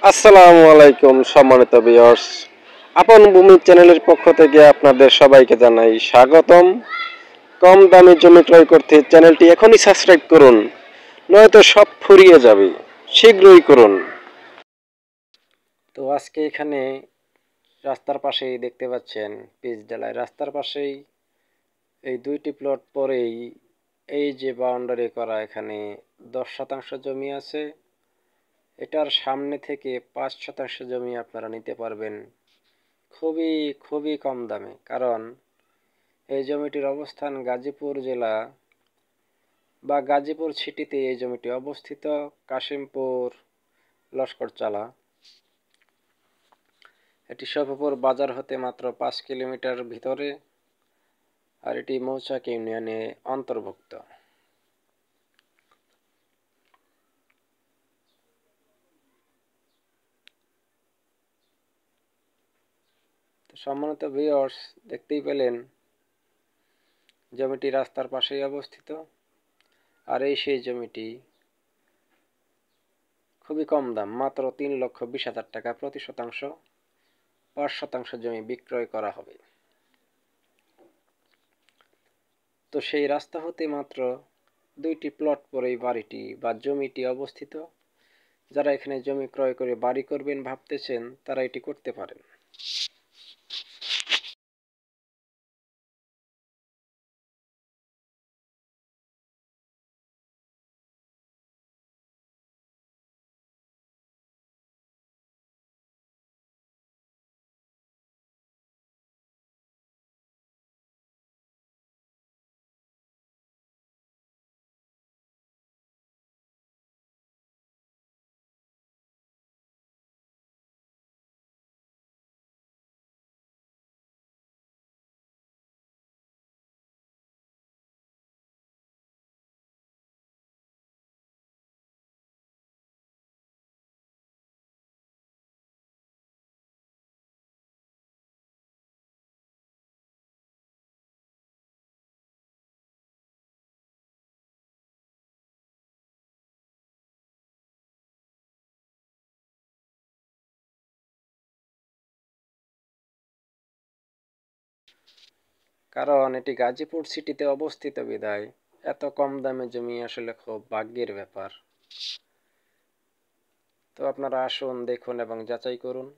আসসালামু আলাইকুম সম্মানিত ভিউয়ার্স। আপন ভূমি চ্যানেলের পক্ষ থেকে আপনাদের সবাইকে জানাই স্বাগতম। কম দামে জমি ক্রয় করতে চ্যানেলটি এখনই সাবস্ক্রাইব করুন, নয়তো সব ফুরিয়ে যাবে। শীঘ্রই করুন। তো আজকে এখানে রাস্তার পাশেই দেখতে পাচ্ছেন, পিচ ঢালাই রাস্তার পাশেই এই দুইটি প্লট পরেই এই যে বাউন্ডারি করা, এখানে 10 শতাংশ জমি আছে। এটার সামনে থেকে 5 শতাংশ জমি আপনারা নিতে পারবেন খুবই খুবই কম দামে। কারণ এই জমিটির অবস্থান গাজীপুর জেলা বা গাজীপুর সিটিতে এই জমিটি অবস্থিত, কাশিমপুর লস্করচালা। এটি সফিপুর বাজার হতে মাত্র 5 কিলোমিটার ভিতরে, আর এটি মৌচাক ইউনিয়নে অন্তর্ভুক্ত। তো সম্মানিত ভিউয়ার্স, দেখতেই পেলেন জমিটি রাস্তার পাশেই অবস্থিত। আর এই সেই জমিটি, খুবই কম দাম, মাত্র 3,20,000 টাকা প্রতি শতাংশ। 5 শতাংশ জমি বিক্রয় করা হবে। তো সেই রাস্তা হতে মাত্র 2টি প্লট পরেই বাড়িটি বা জমিটি অবস্থিত। যারা এখানে জমি ক্রয় করে বাড়ি করবেন ভাবতেছেন, তারা এটি করতে পারেন। কারণ এটি গাজীপুর সিটিতে অবস্থিত বিধায় এত কম দামে জমি আসলে খুব ভাগ্যের ব্যাপার। তো আপনারা আসুন, দেখুন এবং যাচাই করুন।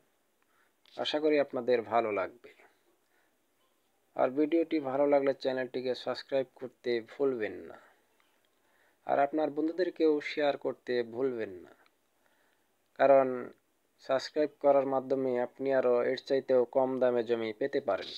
আশা করি আপনাদের ভালো লাগবে। আর ভিডিওটি ভালো লাগলে চ্যানেলটিকে সাবস্ক্রাইব করতে ভুলবেন না। আর আপনার বন্ধুদেরকেও শেয়ার করতে ভুলবেন না। কারণ সাবস্ক্রাইব করার মাধ্যমে আপনি আরও এর চাইতেও কম দামে জমি পেতে পারেন।